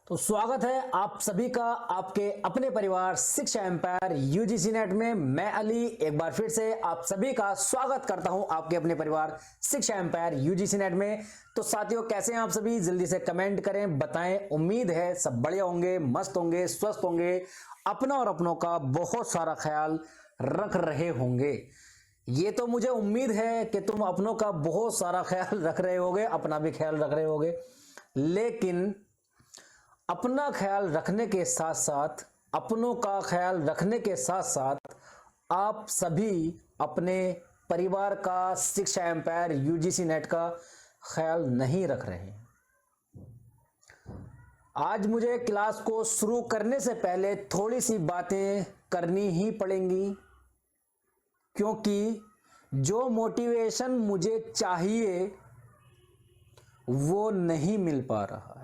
तो स्वागत है आप सभी का आपके अपने परिवार शिक्षा एम्पायर यूजीसी नेट में। मैं अली एक बार फिर से आप सभी का स्वागत करता हूं आपके अपने परिवार शिक्षा एम्पायर यूजीसी नेट में। तो साथियों, कैसे हैं आप सभी? जल्दी से कमेंट करें, बताएं। उम्मीद है सब बढ़िया होंगे, मस्त होंगे, स्वस्थ होंगे, अपना और अपनों का बहुत सारा ख्याल रख रहे होंगे। ये तो मुझे उम्मीद है कि तुम अपनों का बहुत सारा ख्याल रख रहे होगे, अपना भी ख्याल रख रहे होगे, लेकिन अपना ख्याल रखने के साथ साथ, अपनों का ख्याल रखने के साथ साथ आप सभी अपने परिवार का शिक्षा एम्पायर यूजीसी नेट का ख्याल नहीं रख रहे हैं। आज मुझे क्लास को शुरू करने से पहले थोड़ी सी बातें करनी ही पड़ेंगी, क्योंकि जो मोटिवेशन मुझे चाहिए वो नहीं मिल पा रहा है।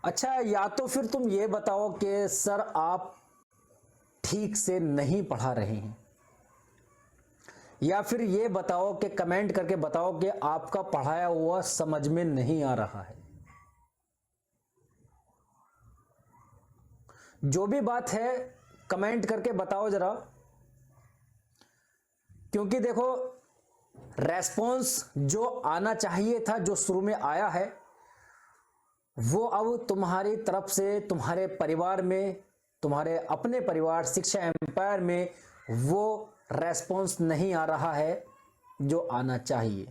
अच्छा, या तो फिर तुम ये बताओ कि सर आप ठीक से नहीं पढ़ा रहे हैं, या फिर ये बताओ कि कमेंट करके बताओ कि आपका पढ़ाया हुआ समझ में नहीं आ रहा है। जो भी बात है कमेंट करके बताओ जरा, क्योंकि देखो रेस्पॉन्स जो आना चाहिए था, जो शुरू में आया है, वो अब तुम्हारी तरफ से तुम्हारे परिवार में, तुम्हारे अपने परिवार शिक्षा एम्पायर में वो रेस्पॉन्स नहीं आ रहा है जो आना चाहिए।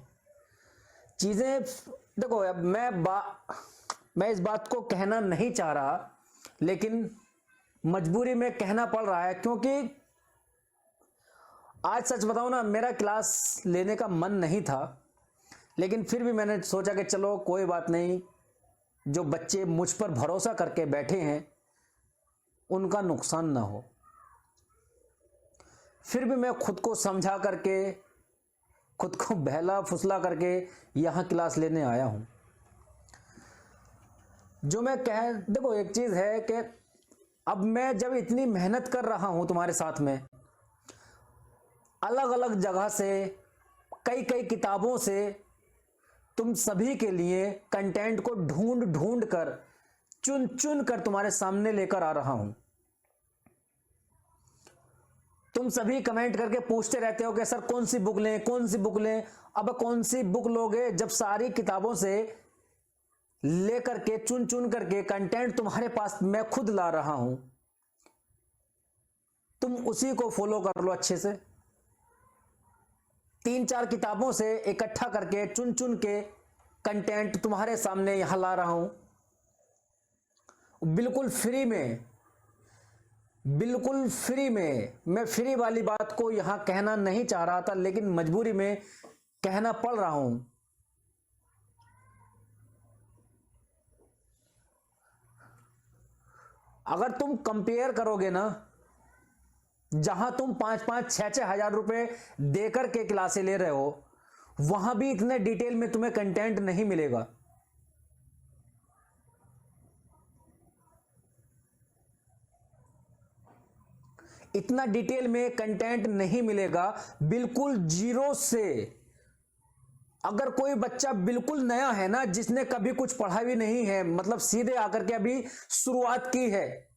चीजें देखो, अब मैं इस बात को कहना नहीं चाह रहा, लेकिन मजबूरी में कहना पड़ रहा है, क्योंकि आज सच बताऊं ना, मेरा क्लास लेने का मन नहीं था, लेकिन फिर भी मैंने सोचा कि चलो कोई बात नहीं, जो बच्चे मुझ पर भरोसा करके बैठे हैं उनका नुकसान ना हो। फिर भी मैं खुद को समझा करके, खुद को बहला फुसला करके यहां क्लास लेने आया हूं। जो मैं देखो, एक चीज है कि अब मैं जब इतनी मेहनत कर रहा हूं तुम्हारे साथ में, अलग अलग जगह से, कई कई किताबों से तुम सभी के लिए कंटेंट को ढूंढ ढूंढ कर, चुन चुन कर तुम्हारे सामने लेकर आ रहा हूं। तुम सभी कमेंट करके पूछते रहते हो कि सर कौन सी बुक लें, कौन सी बुक लें। अब कौन सी बुक लोगे जब सारी किताबों से लेकर के, चुन चुन करके कंटेंट तुम्हारे पास मैं खुद ला रहा हूं। तुम उसी को फॉलो कर लो अच्छे से। 3-4 किताबों से इकट्ठा करके, चुन चुन के कंटेंट तुम्हारे सामने यहां ला रहा हूं, बिल्कुल फ्री में, बिल्कुल फ्री में। मैं फ्री वाली बात को यहां कहना नहीं चाह रहा था, लेकिन मजबूरी में कहना पड़ रहा हूं। अगर तुम कंपेयर करोगे ना, जहां तुम 5-5, 6-6 हजार रुपए देकर के क्लासें ले रहे हो, वहां भी इतने डिटेल में तुम्हें कंटेंट नहीं मिलेगा। इतना डिटेल में कंटेंट नहीं मिलेगा, बिल्कुल जीरो से। अगर कोई बच्चा बिल्कुल नया है ना, जिसने कभी कुछ पढ़ा भी नहीं है, मतलब सीधे आकर के अभी शुरुआत की है,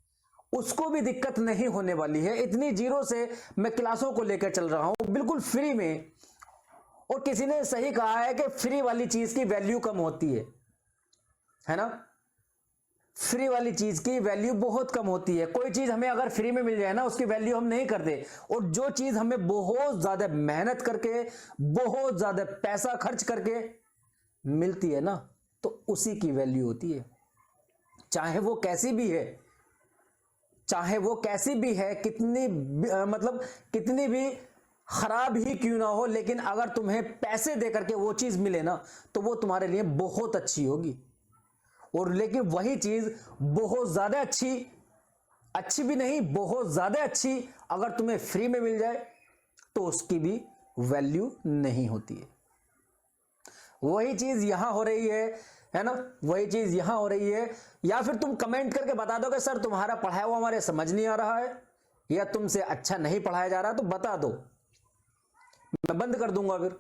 उसको भी दिक्कत नहीं होने वाली है। इतनी जीरो से मैं क्लासों को लेकर चल रहा हूं, बिल्कुल फ्री में। और किसी ने सही कहा है कि फ्री वाली चीज की वैल्यू कम होती है ना? फ्री वाली चीज की वैल्यू बहुत कम होती है। कोई चीज हमें अगर फ्री में मिल जाए ना, उसकी वैल्यू हम नहीं करते। और जो चीज हमें बहुत ज्यादा मेहनत करके, बहुत ज्यादा पैसा खर्च करके मिलती है ना, तो उसी की वैल्यू होती है। चाहे वो कैसी भी है, चाहे वो कैसी भी है, कितनी भी खराब ही क्यों ना हो, लेकिन अगर तुम्हें पैसे देकर के वो चीज मिले ना, तो वो तुम्हारे लिए बहुत अच्छी होगी। और लेकिन वही चीज बहुत ज्यादा अच्छी भी नहीं, बहुत ज्यादा अच्छी अगर तुम्हें फ्री में मिल जाए, तो उसकी भी वैल्यू नहीं होती है। वही चीज यहां हो रही है ना? वही चीज यहां हो रही है। या फिर तुम कमेंट करके बता दो कि सर तुम्हारा पढ़ाया हुआ हमारे समझ नहीं आ रहा है, या तुमसे अच्छा नहीं पढ़ाया जा रहा, तो बता दो, मैं बंद कर दूंगा फिर।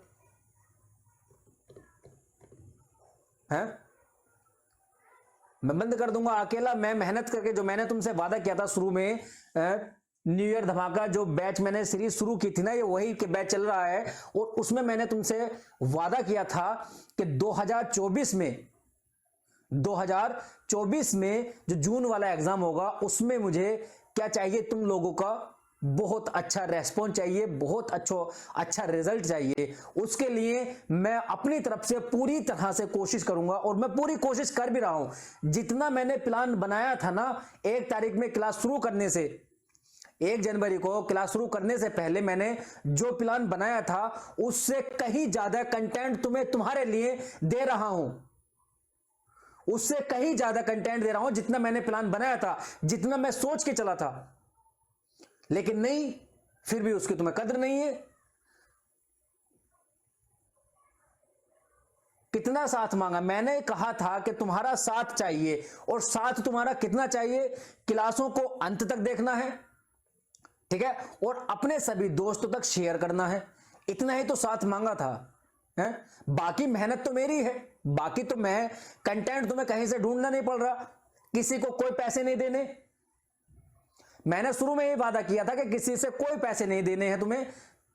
है मैं बंद कर दूंगा अकेला। मैं मेहनत करके, जो मैंने तुमसे वादा किया था शुरू में, न्यू ईयर धमाका जो बैच मैंने सीरीज शुरू की थी ना, ये वही के बैच चल रहा है। और उसमें मैंने तुमसे वादा किया था कि 2024 में जो जून वाला एग्जाम होगा उसमें मुझे क्या चाहिए, तुम लोगों का बहुत अच्छा रेस्पॉन्स चाहिए, बहुत अच्छा रिजल्ट चाहिए। उसके लिए मैं अपनी तरफ से पूरी तरह से कोशिश करूंगा, और मैं पूरी कोशिश कर भी रहा हूं। जितना मैंने प्लान बनाया था ना, 1 तारीख में क्लास शुरू करने से, 1 जनवरी को क्लास शुरू करने से पहले मैंने जो प्लान बनाया था उससे कहीं ज्यादा कंटेंट तुम्हें तुम्हारे लिए दे रहा हूं, उससे कहीं ज्यादा कंटेंट दे रहा हूं जितना मैंने प्लान बनाया था, जितना मैं सोच के चला था। लेकिन नहीं, फिर भी उसकी तुम्हें कदर नहीं है। कितना साथ मांगा, मैंने कहा था कि तुम्हारा साथ चाहिए, और साथ तुम्हारा कितना चाहिए, क्लासों को अंत तक देखना है, ठीक है, और अपने सभी दोस्तों तक शेयर करना है। इतना ही तो साथ मांगा था, है? बाकी मेहनत तो मेरी है, बाकी तो मैं कंटेंट तुम्हें कहीं से ढूंढना नहीं पड़ रहा, किसी को कोई पैसे नहीं देने। मैंने शुरू में ये वादा किया था कि किसी से कोई पैसे नहीं देने हैं तुम्हें,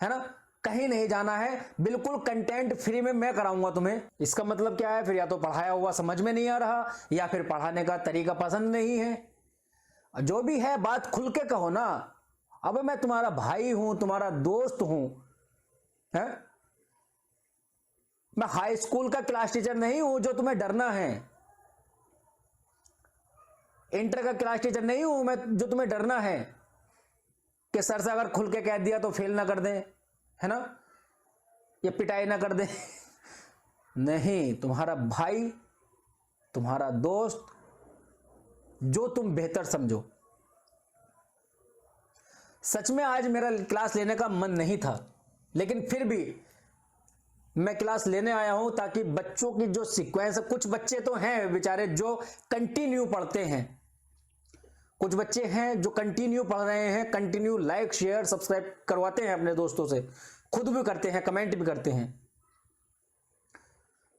है ना, कहीं नहीं जाना है, बिल्कुल कंटेंट फ्री में मैं कराऊंगा तुम्हें। इसका मतलब क्या है, फिर या तो पढ़ाया हुआ समझ में नहीं आ रहा, या फिर पढ़ाने का तरीका पसंद नहीं है। जो भी है बात खुल के कहो ना। अब मैं तुम्हारा भाई हूं, तुम्हारा दोस्त हूं, है? मैं हाई स्कूल का क्लास टीचर नहीं हूं जो तुम्हें डरना है, इंटर का क्लास टीचर नहीं हूं मैं जो तुम्हें डरना है कि सर से अगर खुल के कह दिया तो फेल ना कर दें, है ना, या पिटाई ना कर दें। नहीं, तुम्हारा भाई, तुम्हारा दोस्त, जो तुम बेहतर समझो। सच में आज मेरा क्लास लेने का मन नहीं था, लेकिन फिर भी मैं क्लास लेने आया हूं ताकि बच्चों की जो सीक्वेंस है, कुछ बच्चे तो हैं बेचारे जो कंटिन्यू पढ़ते हैं, कुछ बच्चे हैं जो कंटिन्यू पढ़ रहे हैं, कंटिन्यू लाइक शेयर सब्सक्राइब करवाते हैं अपने दोस्तों से, खुद भी करते हैं, कमेंट भी करते हैं,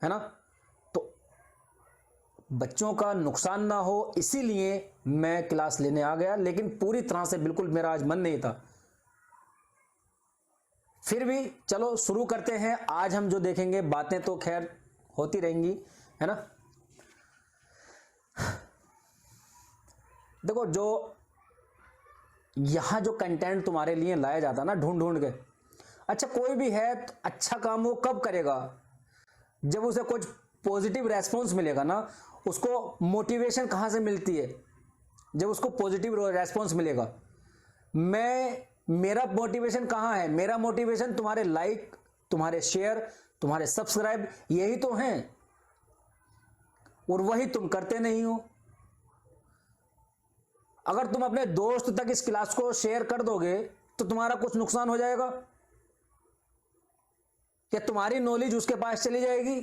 है ना। तो बच्चों का नुकसान ना हो इसीलिए मैं क्लास लेने आ गया, लेकिन पूरी तरह से बिल्कुल मेरा आज मन नहीं था। फिर भी चलो शुरू करते हैं। आज हम जो देखेंगे, बातें तो खैर होती रहेंगी, है ना। देखो, जो यहां जो कंटेंट तुम्हारे लिए लाया जाता है ना ढूंढ ढूंढ के, अच्छा कोई भी है तो अच्छा काम वो कब करेगा, जब उसे कुछ पॉजिटिव रेस्पॉन्स मिलेगा ना। उसको मोटिवेशन कहां से मिलती है, जब उसको पॉजिटिव रेस्पॉन्स मिलेगा। मेरा मोटिवेशन कहां है, मेरा मोटिवेशन तुम्हारे लाइक, तुम्हारे शेयर, तुम्हारे सब्सक्राइब, यही तो हैं, और वही तुम करते नहीं हो। अगर तुम अपने दोस्त तक इस क्लास को शेयर कर दोगे तो तुम्हारा कुछ नुकसान हो जाएगा, क्या तुम्हारी नॉलेज उसके पास चली जाएगी?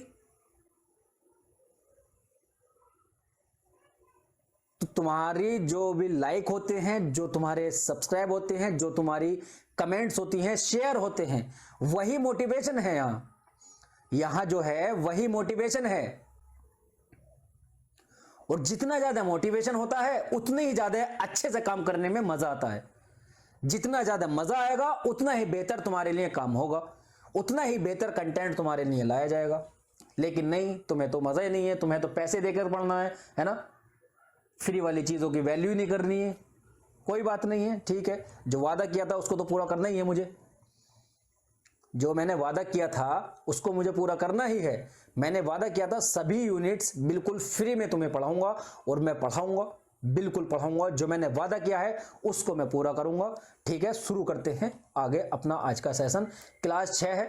तो तुम्हारी जो भी लाइक होते हैं, जो तुम्हारे सब्सक्राइब होते हैं, जो तुम्हारी कमेंट्स होती हैं, शेयर होते हैं, वही मोटिवेशन है। यहां जो है वही मोटिवेशन है। और जितना ज्यादा मोटिवेशन होता है उतने ही ज्यादा अच्छे से काम करने में मजा आता है। जितना ज्यादा मजा आएगा उतना ही बेहतर तुम्हारे लिए काम होगा, उतना ही बेहतर कंटेंट तुम्हारे लिए लाया जाएगा। लेकिन नहीं, तुम्हें तो मजा ही नहीं है, तुम्हें तो पैसे देकर पढ़ना है ना। फ्री वाली चीजों की वैल्यू नहीं करनी है। कोई बात नहीं है, ठीक है, जो वादा किया था उसको तो पूरा करना ही है मुझे। जो मैंने वादा किया था उसको मुझे पूरा करना ही है। मैंने वादा किया था सभी यूनिट्स बिल्कुल फ्री में तुम्हें पढ़ाऊंगा, और मैं पढ़ाऊंगा, बिल्कुल पढ़ाऊंगा। जो मैंने वादा किया है उसको मैं पूरा करूंगा। ठीक है, शुरू करते हैं आगे अपना आज का सेशन। क्लास 6 है,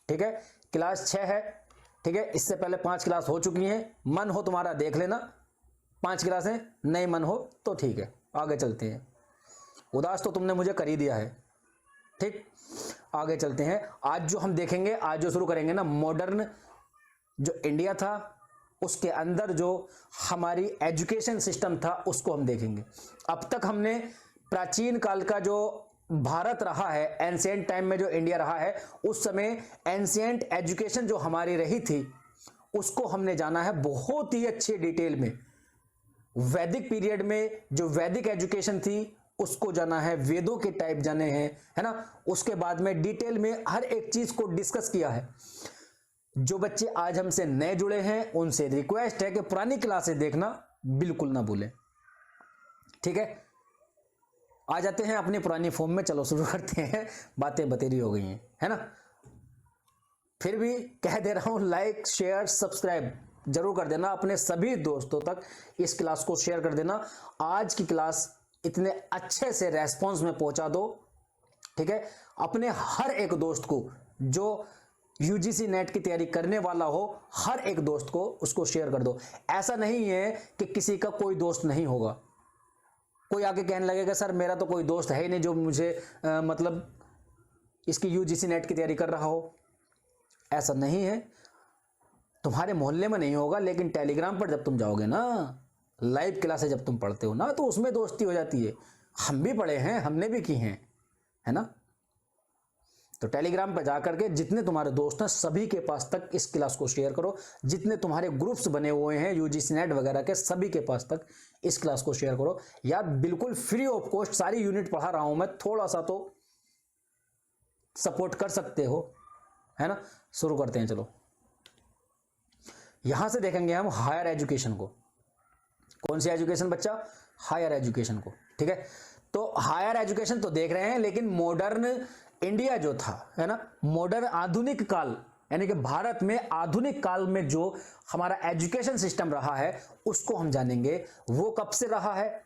ठीक है, क्लास 6 है, ठीक है। इससे पहले 5 क्लास हो चुकी हैं। मन हो तुम्हारा देख लेना, 5 क्लासें, नहीं मन हो तो ठीक है, आगे चलते हैं। उदास तो तुमने मुझे कर ही दिया है, ठीक। आगे चलते हैं। आज जो हम देखेंगे, आज जो शुरू करेंगे ना, मॉडर्न जो इंडिया था उसके अंदर जो हमारी एजुकेशन सिस्टम था उसको हम देखेंगे। अब तक हमने प्राचीन काल का जो भारत रहा है, एंशिएंट टाइम में जो इंडिया रहा है, उस समय एंशिएंट एजुकेशन जो हमारी रही थी उसको हमने जाना है बहुत ही अच्छे डिटेल में, वैदिक पीरियड में जो वैदिक एजुकेशन थी उसको जाना है, वेदों के टाइप जाने हैं, है ना। उसके बाद में डिटेल में हर एक चीज को डिस्कस किया है। जो बच्चे आज हमसे नए जुड़े हैं उनसे रिक्वेस्ट है कि पुरानी क्लासें देखना बिल्कुल ना भूलें, ठीक है। आ जाते हैं अपनी पुरानी फॉर्म में, चलो शुरू करते हैं। बातें बतेरी हो गई हैं, है ना। फिर भी कह दे रहा हूं, लाइक शेयर सब्सक्राइब जरूर कर देना, अपने सभी दोस्तों तक इस क्लास को शेयर कर देना। आज की क्लास इतने अच्छे से रेस्पॉन्स में पहुंचा दो, ठीक है। अपने हर एक दोस्त को जो यूजीसी नेट की तैयारी करने वाला हो, हर एक दोस्त को उसको शेयर कर दो। ऐसा नहीं है कि किसी का कोई दोस्त नहीं होगा। कोई आके कहने लगेगा सर मेरा तो कोई दोस्त है ही नहीं जो मुझे मतलब इसकी यूजीसी नेट की तैयारी कर रहा हो। ऐसा नहीं है, तुम्हारे मोहल्ले में नहीं होगा, लेकिन टेलीग्राम पर जब तुम जाओगे ना, लाइव क्लासेस जब तुम पढ़ते हो ना, तो उसमें दोस्ती हो जाती है। हम भी पढ़े हैं, हमने भी की हैं, है ना। तो टेलीग्राम पर जाकर के जितने तुम्हारे दोस्त हैं सभी के पास तक इस क्लास को शेयर करो। जितने तुम्हारे ग्रुप्स बने हुए हैं यूजीसी नेट वगैरह के, सभी के पास तक इस क्लास को शेयर करो। यार बिल्कुल फ्री ऑफ कॉस्ट सारी यूनिट पढ़ा रहा हूं मैं, थोड़ा सा तो सपोर्ट कर सकते हो, है ना। शुरू करते हैं, चलो। यहां से देखेंगे हम हायर एजुकेशन को। कौन सी एजुकेशन बच्चा? हायर एजुकेशन को, ठीक है। तो हायर एजुकेशन तो देख रहे हैं, लेकिन मॉडर्न इंडिया जो था, है ना, मॉडर्न आधुनिक काल, यानी कि भारत में आधुनिक काल में जो हमारा एजुकेशन सिस्टम रहा है उसको हम जानेंगे। वो कब से रहा है,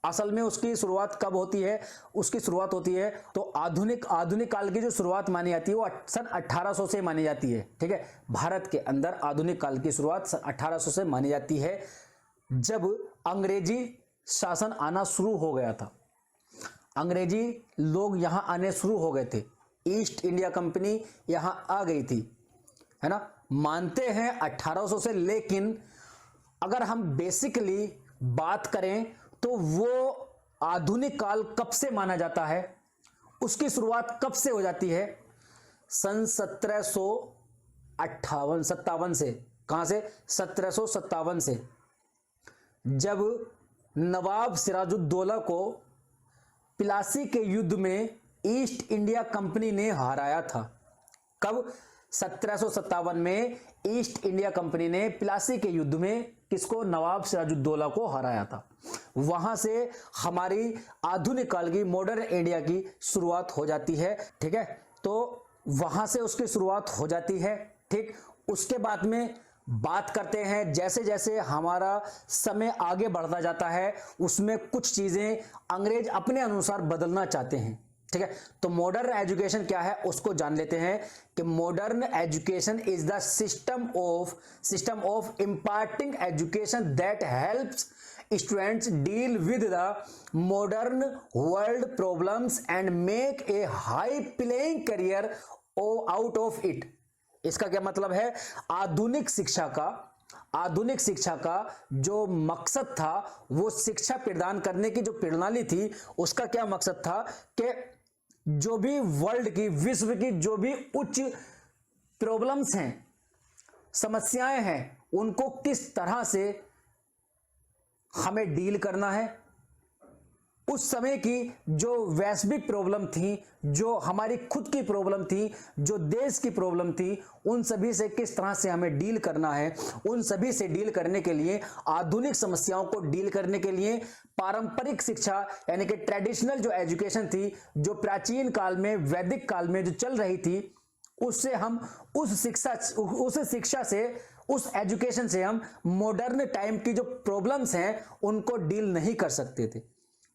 असल में उसकी शुरुआत कब होती है? उसकी शुरुआत होती है तो आधुनिक काल की जो शुरुआत मानी जाती है वो सन 1800 से मानी जाती है, ठीक है। भारत के अंदर आधुनिक काल की शुरुआत सन 1800 से मानी जाती है, जब अंग्रेजी शासन आना शुरू हो गया था। अंग्रेजी लोग यहां आने शुरू हो गए थे, ईस्ट इंडिया कंपनी यहां आ गई थी, है ना। मानते हैं 1800 से, लेकिन अगर हम बेसिकली बात करें तो वो आधुनिक काल कब से माना जाता है, उसकी शुरुआत कब से हो जाती है? सन 1757 से। कहां से? 1757 से, जब नवाब सिराजुद्दौला को प्लासी के युद्ध में ईस्ट इंडिया कंपनी ने हराया था। कब? 1757 में ईस्ट इंडिया कंपनी ने प्लासी के युद्ध में किसको? नवाब सिराजुद्दौला को हराया था। वहां से हमारी आधुनिक काल की, मॉडर्न इंडिया की शुरुआत हो जाती है, ठीक है। तो वहां से उसकी शुरुआत हो जाती है, ठीक। उसके बाद में बात करते हैं, जैसे जैसे हमारा समय आगे बढ़ता जाता है उसमें कुछ चीजें अंग्रेज अपने अनुसार बदलना चाहते हैं, ठीक है। तो मॉडर्न एजुकेशन क्या है उसको जान लेते हैं कि modern education is the system of imparting education that helps students deal with the modern world problems and make a high playing career out of it. इसका क्या मतलब है? आधुनिक शिक्षा का जो मकसद था, वो शिक्षा प्रदान करने की जो प्रणाली थी, उसका क्या मकसद था कि जो भी वर्ल्ड की, विश्व की जो भी उच्च प्रॉब्लम्स हैं, समस्याएं हैं, उनको किस तरह से हमें डील करना है। उस समय की जो वैश्विक प्रॉब्लम थी, जो हमारी खुद की प्रॉब्लम थी, जो देश की प्रॉब्लम थी, उन सभी से किस तरह से हमें डील करना है। उन सभी से डील करने के लिए, आधुनिक समस्याओं को डील करने के लिए पारंपरिक शिक्षा यानी कि ट्रेडिशनल जो एजुकेशन थी, जो प्राचीन काल में, वैदिक काल में जो चल रही थी, उससे हम उस शिक्षा से, उस एजुकेशन से हम मॉडर्न टाइम की जो प्रॉब्लम्स हैं उनको डील नहीं कर सकते थे।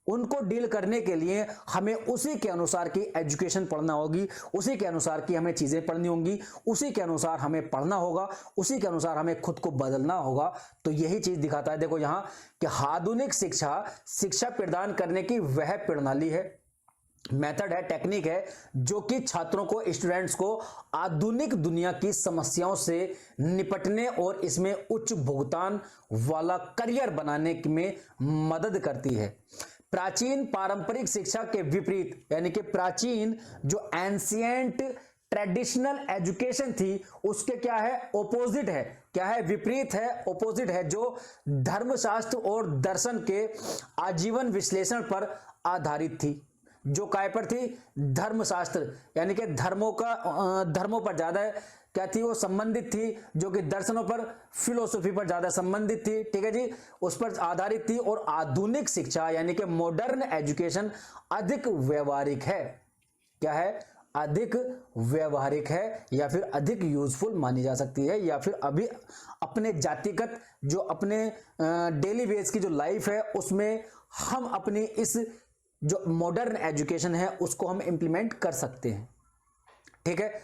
उनको डील करने के लिए हमें उसी के अनुसार की एजुकेशन पढ़ना होगी, उसी के अनुसार की हमें चीजें पढ़नी होंगी, उसी के अनुसार हमें पढ़ना होगा, उसी के अनुसार हमें खुद को बदलना होगा। तो यही चीज दिखाता है, देखो यहां कि आधुनिक शिक्षा प्रदान करने की वह प्रणाली है, मेथड है, टेक्निक है, जो कि छात्रों को, स्टूडेंट्स को आधुनिक दुनिया की समस्याओं से निपटने और इसमें उच्च भुगतान वाला करियर बनाने में मदद करती है। प्राचीन पारंपरिक शिक्षा के विपरीत, यानी कि प्राचीन जो एंशिएंट ट्रेडिशनल एजुकेशन थी उसके क्या है, ओपोजिट है, क्या है, विपरीत है, ओपोजिट है, जो धर्मशास्त्र और दर्शन के आजीवन विश्लेषण पर आधारित थी। जो काय पर थी, धर्मशास्त्र यानी कि धर्मों पर ज्यादा क्या थी, वो संबंधित थी, जो कि दर्शनों पर, फिलोसफी पर ज्यादा संबंधित थी, ठीक है जी, उस पर आधारित थी। और आधुनिक शिक्षा यानी कि मॉडर्न एजुकेशन अधिक व्यवहारिक है, क्या है, अधिक व्यवहारिक है, या फिर अधिक यूजफुल मानी जा सकती है, या फिर अभी अपने जातिगत जो अपने डेली बेस की जो लाइफ है उसमें हम अपनी इस जो मॉडर्न एजुकेशन है उसको हम इंप्लीमेंट कर सकते हैं, ठीक है।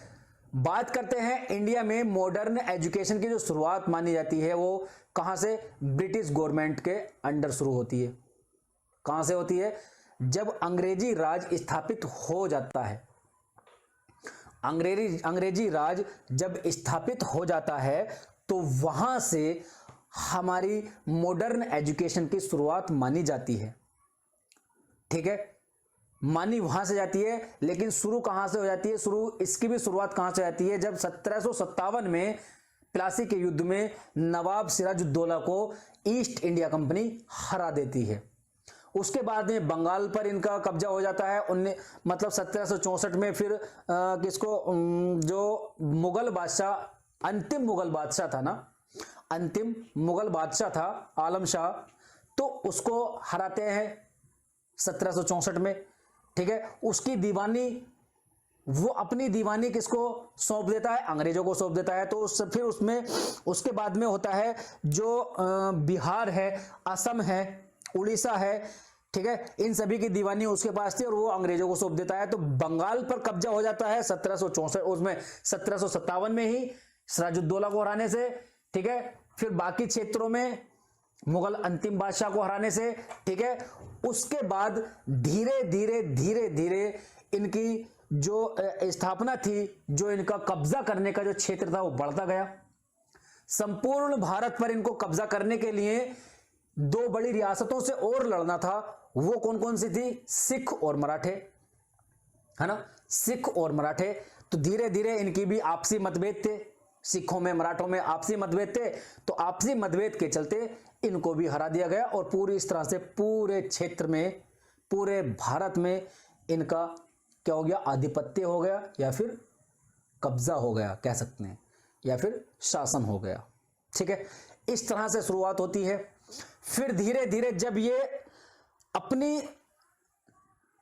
बात करते हैं इंडिया में मॉडर्न एजुकेशन की जो शुरुआत मानी जाती है वो कहां से, ब्रिटिश गवर्नमेंट के अंडर शुरू होती है। कहां से होती है, जब अंग्रेजी राज स्थापित हो जाता है। अंग्रेजी राज जब स्थापित हो जाता है तो वहां से हमारी मॉडर्न एजुकेशन की शुरुआत मानी जाती है, ठीक है, मानी वहां से जाती है। लेकिन शुरू कहां से हो जाती है, इसकी भी शुरुआत कहां से जाती है, जब 1757 में प्लासी के युद्ध में नवाब सिराजुद्दौला को ईस्ट इंडिया कंपनी हरा देती है। उसके बाद में बंगाल पर इनका कब्जा हो जाता है। 1764 में फिर जो मुगल बादशाह, अंतिम मुगल बादशाह था ना, अंतिम मुगल बादशाह था आलम शाह, तो उसको हराते हैं 1764 में, ठीक है। उसकी दीवानी, वो अपनी दीवानी किसको सौंप देता है, अंग्रेजों को सौंप देता है। तो फिर उसमें उसके बाद में होता है जो बिहार है, असम है, उड़ीसा है, ठीक है, इन सभी की दीवानी उसके पास थी और वो अंग्रेजों को सौंप देता है। तो बंगाल पर कब्जा हो जाता है 1764, उसमें 1757 में ही सिराजुद्दौला को हराने से, ठीक है। फिर बाकी क्षेत्रों में मुगल अंतिम बादशाह को हराने से, ठीक है। उसके बाद धीरे धीरे इनकी जो स्थापना थी, जो इनका कब्जा करने का जो क्षेत्र था वो बढ़ता गया। संपूर्ण भारत पर इनको कब्जा करने के लिए दो बड़ी रियासतों से और लड़ना था। वो कौन कौन सी थी, सिख और मराठे, है ना, सिख और मराठे। तो धीरे धीरे इनकी भी आपसी मतभेद थे, सिखों में मराठों में आपसी मतभेद थे। तो आपसी मतभेद के चलते इनको भी हरा दिया गया और पूरी इस तरह से पूरे क्षेत्र में, पूरे भारत में इनका क्या हो गया, आधिपत्य हो गया, या फिर कब्जा हो गया कह सकते हैं, या फिर शासन हो गया, ठीक है। इस तरह से शुरुआत होती है। फिर धीरे धीरे जब ये अपनी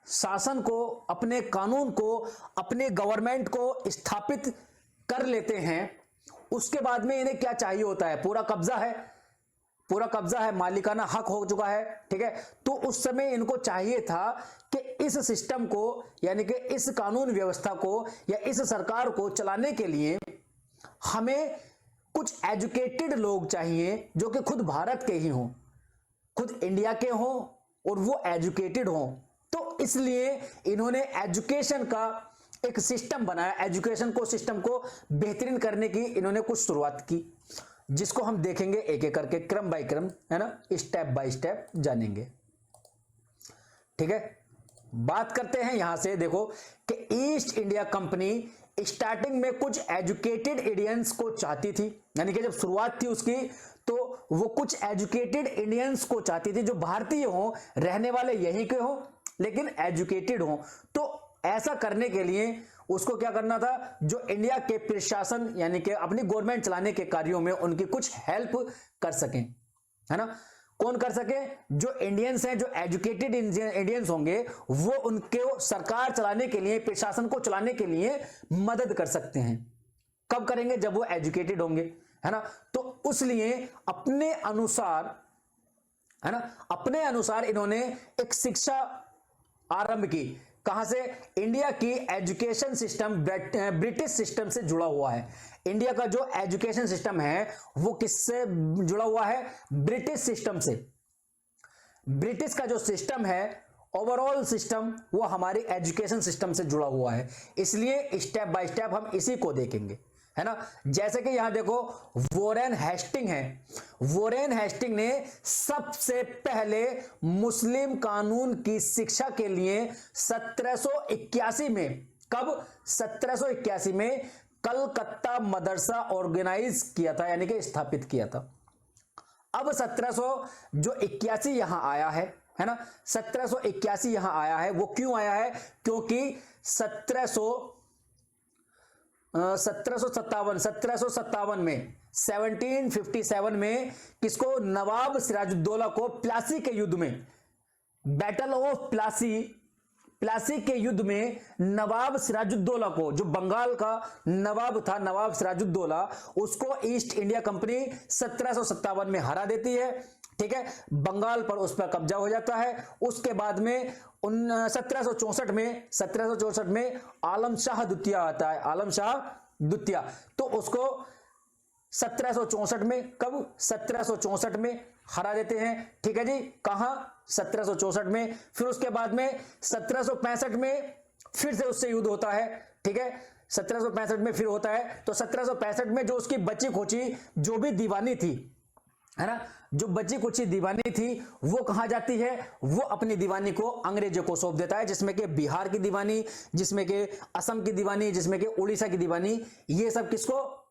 शासन को, अपने कानून को, अपने गवर्नमेंट को स्थापित कर लेते हैं, उसके बाद में इन्हें क्या चाहिए होता है, पूरा कब्जा है, पूरा कब्जा है, मालिकाना हक हो चुका है, ठीक है। तो उस समय इनको चाहिए था कि इस सिस्टम को, यानी कि इस कानून व्यवस्था को या इस सरकार को चलाने के लिए हमें कुछ एजुकेटेड लोग चाहिए जो कि खुद भारत के ही हों, खुद इंडिया के हों और वो एजुकेटेड हों। तो इसलिए इन्होंने एजुकेशन का एक सिस्टम बनाया, एजुकेशन को, सिस्टम को बेहतरीन करने की इन्होंने कुछ शुरुआत की, जिसको हम देखेंगे एक एक करके, क्रम बाय क्रम, है ना, स्टेप बाय स्टेप जानेंगे, ठीक है। बात करते हैं यहां से, देखो कि ईस्ट इंडिया कंपनी स्टार्टिंग में कुछ एजुकेटेड इंडियंस को चाहती थी, यानी कि जब शुरुआत थी उसकी तो वो कुछ एजुकेटेड इंडियंस को चाहती थी, जो भारतीय हो, रहने वाले यहीं के हो, लेकिन एजुकेटेड हो। तो ऐसा करने के लिए उसको क्या करना था, जो इंडिया के प्रशासन यानी कि अपनी गवर्नमेंट चलाने के कार्यों में उनकी कुछ हेल्प कर सकें, है ना। कौन कर सके, जो इंडियंस हैं, जो एजुकेटेड इंडियंस होंगे, वो उनके सरकार चलाने के लिए, प्रशासन को चलाने के लिए मदद कर सकते हैं। कब करेंगे, जब वो एजुकेटेड होंगे, है ना। तो उसलिए अपने अनुसार, है ना, अपने अनुसार इन्होंने एक शिक्षा आरंभ की। कहां से, इंडिया की एजुकेशन सिस्टम ब्रिटिश सिस्टम से जुड़ा हुआ है। इंडिया का जो एजुकेशन सिस्टम है वो किससे जुड़ा हुआ है, ब्रिटिश सिस्टम से। ब्रिटिश का जो सिस्टम है, ओवरऑल सिस्टम, वो हमारी एजुकेशन सिस्टम से जुड़ा हुआ है। इसलिए स्टेप बाय स्टेप हम इसी को देखेंगे, है ना। जैसे कि यहां देखो, वॉरेन हेस्टिंग है। वॉरेन हेस्टिंग ने सबसे पहले मुस्लिम कानून की शिक्षा के लिए 1781 में कब? 1781 में कलकत्ता मदरसा ऑर्गेनाइज किया था, यानी कि स्थापित किया था। अब 1781 यहां आया है ना, 1781 यहां आया है। वो क्यों आया है? क्योंकि 1757 में 1757 में किसको? नवाब सिराजुद्दौला को प्लासी के युद्ध में, बैटल ऑफ प्लासी के युद्ध में नवाब सिराजुद्दौला को, जो बंगाल का नवाब था, नवाब सिराजुद्दौला, उसको ईस्ट इंडिया कंपनी 1757 में हरा देती है। ठीक है, बंगाल पर उस पर कब्जा हो जाता है। उसके बाद में 1764 में आलम शाह द्वितीय आता है, आलम शाह द्वितीय। तो उसको 1764 में, कब? 1764 में हरा देते हैं। ठीक है जी, कहां? 1764 में। फिर उसके बाद में 1765 में फिर से उससे युद्ध होता है। ठीक है, 1765 में फिर होता है। तो 1765 में जो उसकी बची खुची जो भी दीवानी थी, है ना, जो बची कुछ दीवानी थी, वो कहां जाती है? वो अपनी दीवानी को अंग्रेजों को सौंप देता है, जिसमें कि बिहार की दीवानी, जिसमें कि असम की दीवानी, जिसमें कि उड़ीसा की दीवानी, ये सब किसको?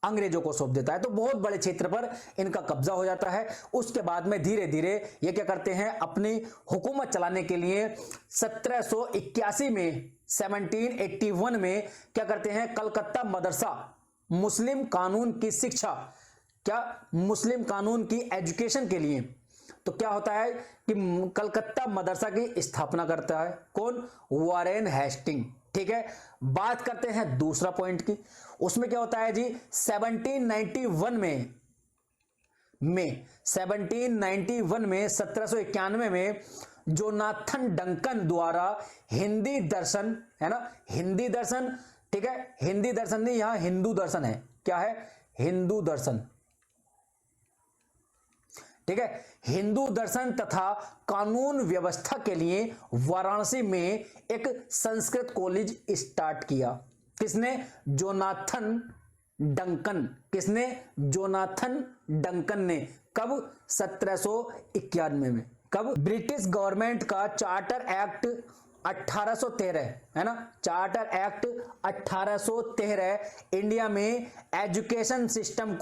अंग्रेजों को सौंप देता है। तो बहुत बड़े क्षेत्र पर इनका कब्जा हो जाता है। उसके बाद में धीरे धीरे ये क्या करते हैं? अपनी हुकूमत चलाने के लिए 1781 में क्या करते हैं? कलकत्ता मदरसा, मुस्लिम कानून की शिक्षा, क्या? मुस्लिम कानून की एजुकेशन के लिए। तो क्या होता है कि कलकत्ता मदरसा की स्थापना करता है कौन? Warren Hasting. ठीक है, बात करते हैं दूसरा पॉइंट की। उसमें क्या होता है जी? 1791 में 1791 में जोनाथन डंकन द्वारा हिंदी दर्शन, है ना, हिंदी दर्शन, ठीक है, हिंदी दर्शन नहीं, यहां हिंदू दर्शन है। क्या है? हिंदू दर्शन। ठीक है, हिंदू दर्शन तथा कानून व्यवस्था के लिए वाराणसी में एक संस्कृत कॉलेज स्टार्ट किया। किसने? Jonathan Duncan. किसने? जोनाथन डंकन ने। कब? 1791 में। कब? ब्रिटिश गवर्नमेंट का चार्टर एक्ट 1813, है ना, चार्टर एक्ट 1813 इंडिया में एजुकेशन सिस्टम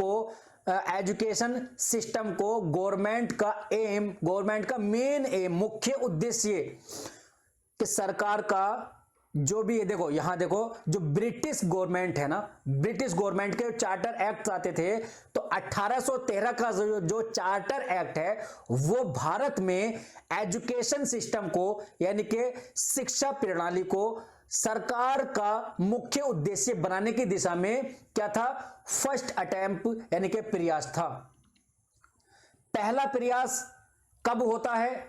को गवर्नमेंट का मेन एम, मुख्य उद्देश्य कि सरकार का जो भी, देखो यहां देखो, जो ब्रिटिश गवर्नमेंट है ना, ब्रिटिश गवर्नमेंट के चार्टर एक्ट आते थे, तो 1813 का जो चार्टर एक्ट है वो भारत में एजुकेशन सिस्टम को, यानी कि शिक्षा प्रणाली को सरकार का मुख्य उद्देश्य बनाने की दिशा में क्या था? फर्स्ट अटेम्प्ट, यानी कि प्रयास था। पहला प्रयास कब होता है?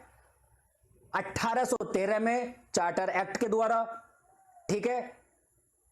1813 में चार्टर एक्ट के द्वारा। ठीक है,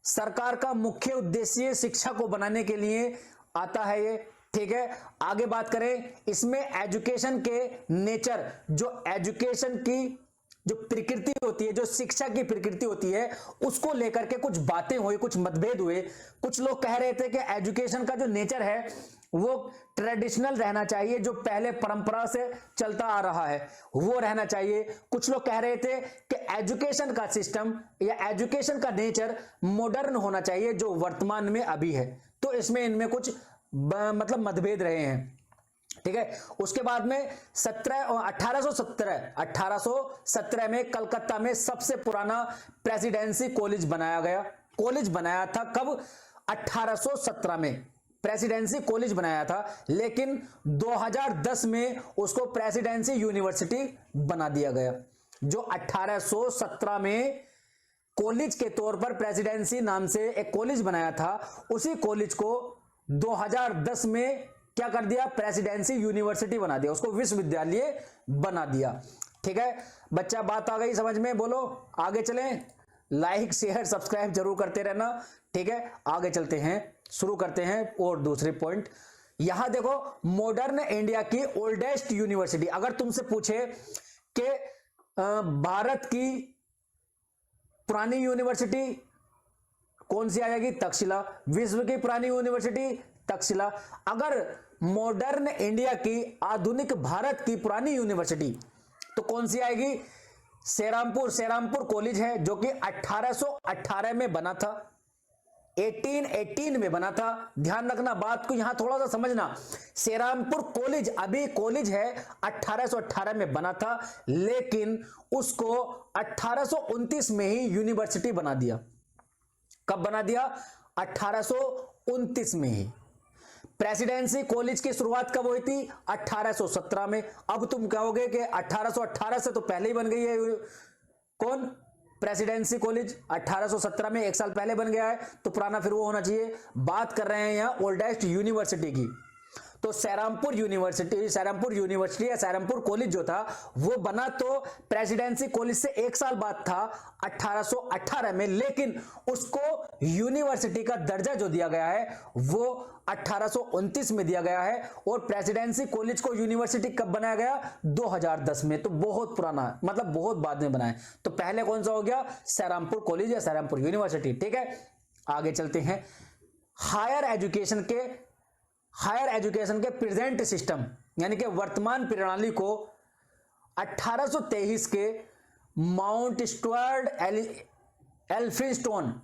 सरकार का मुख्य उद्देश्य शिक्षा को बनाने के लिए आता है ये। ठीक है, आगे बात करें, इसमें एजुकेशन के नेचर, जो एजुकेशन की जो प्रकृति होती है, जो शिक्षा की प्रकृति होती है, उसको लेकर के कुछ बातें हुई, कुछ मतभेद हुए। कुछ लोग कह रहे थे कि एजुकेशन का जो नेचर है वो ट्रेडिशनल रहना चाहिए, जो पहले परंपरा से चलता आ रहा है वो रहना चाहिए। कुछ लोग कह रहे थे कि एजुकेशन का सिस्टम या एजुकेशन का नेचर मॉडर्न होना चाहिए, जो वर्तमान में अभी है। तो इसमें इनमें कुछ मतलब मतभेद रहे हैं। ठीक है, उसके बाद में 1817 में कलकत्ता में सबसे पुराना प्रेसिडेंसी कॉलेज बनाया गया। कॉलेज बनाया था कब? 1817 में प्रेसिडेंसी कॉलेज बनाया था, लेकिन 2010 में उसको प्रेसिडेंसी यूनिवर्सिटी बना दिया गया। जो 1817 में कॉलेज के तौर पर प्रेसिडेंसी नाम से एक कॉलेज बनाया था, उसी कॉलेज को 2010 में क्या कर दिया? प्रेसिडेंसी यूनिवर्सिटी बना दिया, उसको विश्वविद्यालय बना दिया। ठीक है बच्चा, बात आ गई समझ में? बोलो आगे चलें। लाइक शेयर सब्सक्राइब जरूर करते रहना। ठीक है, आगे चलते हैं, शुरू करते हैं और दूसरे पॉइंट। यहां देखो, मॉडर्न इंडिया की ओल्डेस्ट यूनिवर्सिटी। अगर तुमसे पूछे कि भारत की पुरानी यूनिवर्सिटी कौन सी आ जाएगी? तक्षशिला। विश्व की पुरानी यूनिवर्सिटी तक्षशिला। अगर मॉडर्न इंडिया की, आधुनिक भारत की पुरानी यूनिवर्सिटी तो कौन सी आएगी? सेरामपुर कॉलेज है जो कि 1818 में बना था, 1818 में बना था। ध्यान रखना बात को, यहां थोड़ा सा समझना। सेरामपुर कॉलेज अभी कॉलेज है, 1818 में बना था, लेकिन उसको 1829 में ही यूनिवर्सिटी बना दिया। कब बना दिया? 1829 में ही। प्रेसिडेंसी कॉलेज की शुरुआत कब हुई थी? 1817 में। अब तुम कहोगे कि 1818 से तो पहले ही बन गई है कौन? प्रेसिडेंसी कॉलेज 1817 में, एक साल पहले बन गया है, तो पुराना फिर वो होना चाहिए। बात कर रहे हैं यहां ओल्डेस्ट यूनिवर्सिटी की। तो सेरामपुर यूनिवर्सिटी या सेरामपुर कॉलेज जो था वो बना तो प्रेसिडेंसी कॉलेज से एक साल बाद था, 1818 में, लेकिन उसको यूनिवर्सिटी का दर्जा जो दिया गया है वो 1829 में दिया गया है। और प्रेसिडेंसी कॉलेज को यूनिवर्सिटी कब बनाया गया? 2010 में। तो बहुत पुराना, मतलब बहुत बाद में बनाया। तो पहले कौन सा हो गया? सेरामपुर कॉलेज या सेरामपुर यूनिवर्सिटी। ठीक है, आगे चलते हैं। हायर एजुकेशन के प्रेजेंट सिस्टम यानी कि वर्तमान प्रणाली को 1823 के माउंट स्टुअर्ट एल्फिंस्टोन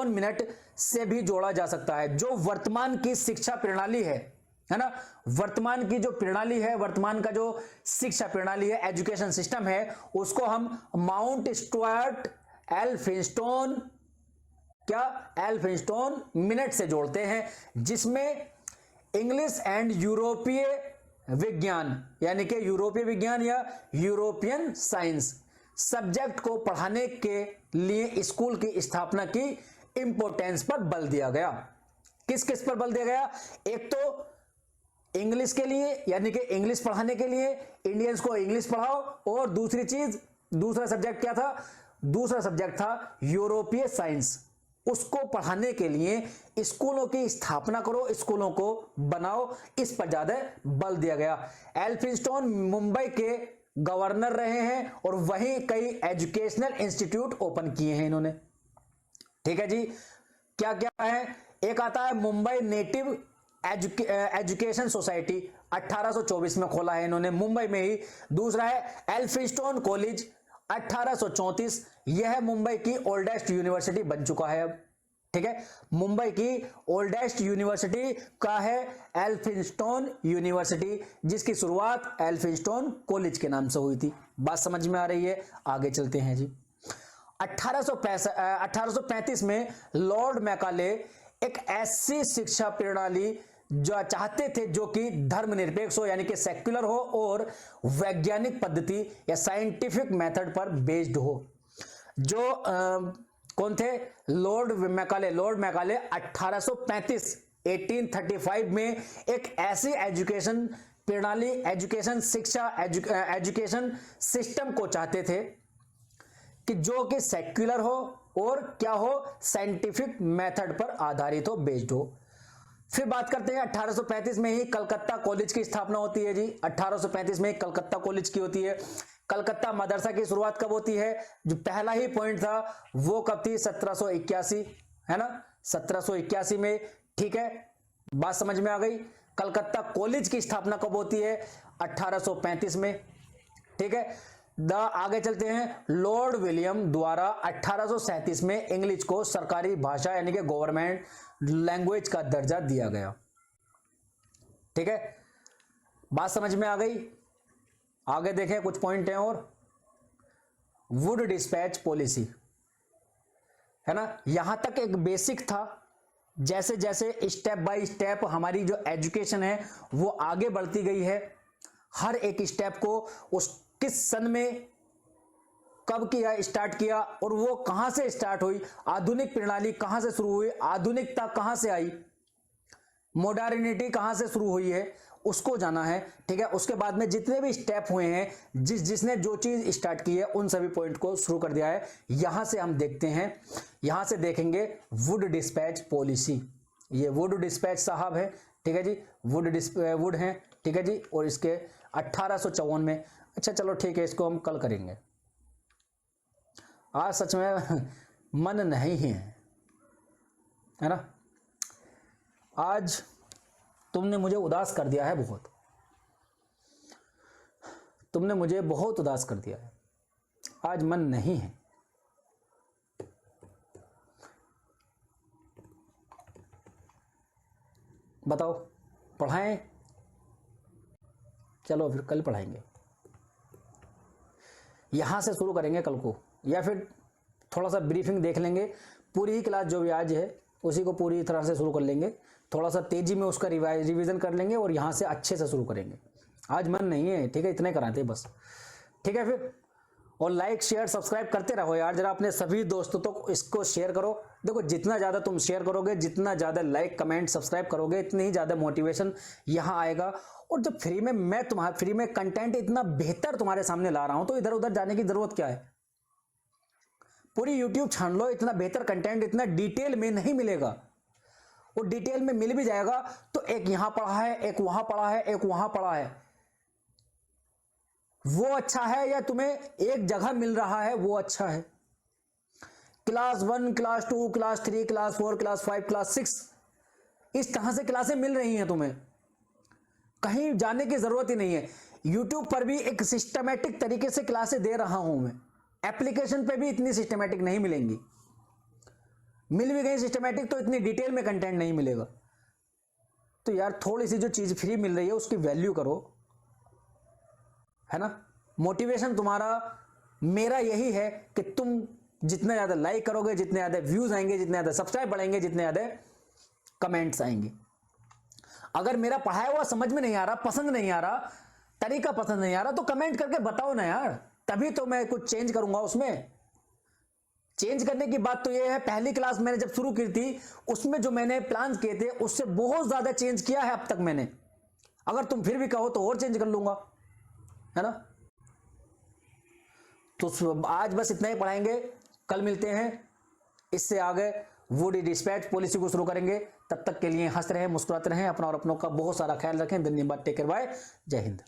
मिनट से भी जोड़ा जा सकता है। जो वर्तमान की शिक्षा प्रणाली है ना, वर्तमान की जो प्रणाली है, वर्तमान का जो शिक्षा प्रणाली है, एजुकेशन सिस्टम है, उसको हम माउंट स्टुअर्ट एल्फिंस्टोन मिनट से जोड़ते हैं, जिसमें इंग्लिश एंड यूरोपीय विज्ञान यानी कि यूरोपीय विज्ञान या यूरोपियन साइंस सब्जेक्ट को पढ़ाने के लिए स्कूल की स्थापना की इंपॉर्टेंस पर बल दिया गया। किस किस पर बल दिया गया? एक तो इंग्लिश के लिए यानी कि इंग्लिश पढ़ाने के लिए, इंडियंस को इंग्लिश पढ़ाओ, और दूसरी चीज, दूसरा सब्जेक्ट क्या था? दूसरा सब्जेक्ट था यूरोपीय साइंस। उसको पढ़ाने के लिए स्कूलों की स्थापना करो, स्कूलों को बनाओ, इस पर ज्यादा बल दिया गया। एल्फिंस्टोन मुंबई के गवर्नर रहे हैं और वहीं कई एजुकेशनल इंस्टीट्यूट ओपन किए हैं इन्होंने। ठीक है जी, क्या क्या है? एक आता है मुंबई नेटिव एजुकेशन सोसाइटी, 1824 में खोला है इन्होंने मुंबई में ही। दूसरा है एल्फिंस्टोन कॉलेज, 1834, यह मुंबई की ओल्डेस्ट यूनिवर्सिटी बन चुका है अब। ठीक है, मुंबई की ओल्डेस्ट यूनिवर्सिटी का है एल्फिंस्टोन यूनिवर्सिटी, जिसकी शुरुआत एल्फिंस्टोन कॉलेज के नाम से हुई थी। बात समझ में आ रही है? आगे चलते हैं जी। 1835 में लॉर्ड मैकाले एक ऐसी शिक्षा प्रणाली जो चाहते थे जो कि धर्मनिरपेक्ष हो यानी कि सेक्युलर हो और वैज्ञानिक पद्धति या साइंटिफिक मेथड पर बेस्ड हो। जो कौन थे? लॉर्ड मैकाले 1835 में एक ऐसी एजुकेशन प्रणाली, एजुकेशन शिक्षा, एजुकेशन सिस्टम को चाहते थे कि जो कि सेक्युलर हो और क्या हो? साइंटिफिक मेथड पर आधारित हो, बेस्ड हो। फिर बात करते हैं 1835 में ही कलकत्ता कॉलेज की स्थापना होती है जी। 1835 में कलकत्ता कॉलेज की होती है। कलकत्ता मदरसा की शुरुआत कब होती है? जो पहला ही पॉइंट था वो कब थी? 1781, है ना, 1781 में। ठीक है, बात समझ में आ गई। कलकत्ता कॉलेज की स्थापना कब होती है? 1835 में। ठीक है, आगे चलते हैं। लॉर्ड विलियम द्वारा 1837 में इंग्लिश को सरकारी भाषा यानी कि गवर्नमेंट लैंग्वेज का दर्जा दिया गया। ठीक है, बात समझ में आ गई। आगे देखें, कुछ पॉइंट हैं और। वुड डिस्पैच पॉलिसी, है ना, यहां तक एक बेसिक था। जैसे जैसे स्टेप बाय स्टेप हमारी जो एजुकेशन है वो आगे बढ़ती गई है, हर एक स्टेप को उस किस सन में कब किया, स्टार्ट किया, और वो कहां से स्टार्ट हुई, आधुनिक प्रणाली कहां से शुरू हुई, आधुनिकता कहां से आई, मॉडर्निटी कहां से शुरू हुई है, उसको जाना है। ठीक है, उसके बाद में जितने भी स्टेप हुए हैं, जिसने जो चीज स्टार्ट की है, उन सभी पॉइंट को शुरू कर दिया है। यहां से हम देखते हैं, यहां से देखेंगे वुड डिस्पैच पॉलिसी। ये वुड डिस्पैच साहब है। ठीक है जी, वुड है। ठीक है जी, और इसके 1854 में। अच्छा चलो ठीक है, इसको हम कल करेंगे। आज सच में मन नहीं है ना, आज तुमने मुझे उदास कर दिया है बहुत। तुमने मुझे बहुत उदास कर दिया है, आज मन नहीं है। बताओ पढ़ाएं? चलो फिर कल पढ़ाएंगे, यहां से शुरू करेंगे कल को, या फिर थोड़ा सा ब्रीफिंग देख लेंगे, पूरी ही क्लास जो भी आज है उसी को पूरी तरह से शुरू कर लेंगे, थोड़ा सा तेजी में उसका रिवीजन कर लेंगे और यहां से अच्छे से शुरू करेंगे। आज मन नहीं है, ठीक है, इतने कराते बस, ठीक है फिर। और लाइक शेयर सब्सक्राइब करते रहो यार, जरा अपने सभी दोस्तों तक इसको शेयर करो। देखो जितना ज़्यादा तुम शेयर करोगे, जितना ज़्यादा लाइक कमेंट सब्सक्राइब करोगे, इतनी ही ज़्यादा मोटिवेशन यहाँ आएगा। और जब फ्री में मैं तुम्हारे फ्री में कंटेंट इतना बेहतर तुम्हारे सामने ला रहा हूं तो इधर उधर जाने की जरूरत क्या है। पूरी यूट्यूब छान लो, इतना बेहतर कंटेंट इतना डिटेल में नहीं मिलेगा। और डिटेल में मिल भी जाएगा तो एक यहां पढ़ा है, एक वहां पढ़ा है, एक वहां पढ़ा है, वो अच्छा है या तुम्हें एक जगह मिल रहा है वो अच्छा है। Class 1 class 2 class 3 class 4 class 5 class 6 इस तरह से क्लासें मिल रही हैं, तुम्हें कहीं जाने की जरूरत ही नहीं है। यूट्यूब पर भी एक सिस्टमैटिक तरीके से क्लासें दे रहा हूं मैं, एप्लीकेशन पे भी इतनी सिस्टमैटिक नहीं मिलेंगी, मिल भी गई सिस्टमैटिक तो इतनी डिटेल में कंटेंट नहीं मिलेगा। तो यार थोड़ी सी जो चीज फ्री मिल रही है उसकी वैल्यू करो, है ना। मोटिवेशन तुम्हारा मेरा यही है कि तुम जितना ज्यादा लाइक करोगे, जितने ज्यादा व्यूज आएंगे, जितने ज्यादा सब्सक्राइब बढ़ेंगे, जितने ज्यादा कमेंट्स आएंगे। अगर मेरा पढ़ाया हुआ समझ में नहीं आ रहा, पसंद नहीं आ रहा, तरीका पसंद नहीं आ रहा, तो कमेंट करके बताओ ना यार, तभी तो मैं कुछ चेंज करूंगा उसमें। चेंज करने की बात तो ये है, पहली क्लास मैंने जब शुरू की थी उसमें जो मैंने प्लान किए थे उससे बहुत ज्यादा चेंज किया है अब तक मैंने। अगर तुम फिर भी कहो तो और चेंज कर लूंगा, है ना। तो आज बस इतना ही पढ़ाएंगे, कल मिलते हैं, इससे आगे वुडी डिस्पैच पॉलिसी को शुरू करेंगे। तब तक के लिए हंसते रहें, मुस्कुराते रहें, अपना और अपनों का बहुत सारा ख्याल रखें। धन्यवाद, टेक केयर, बाय, जय हिंद।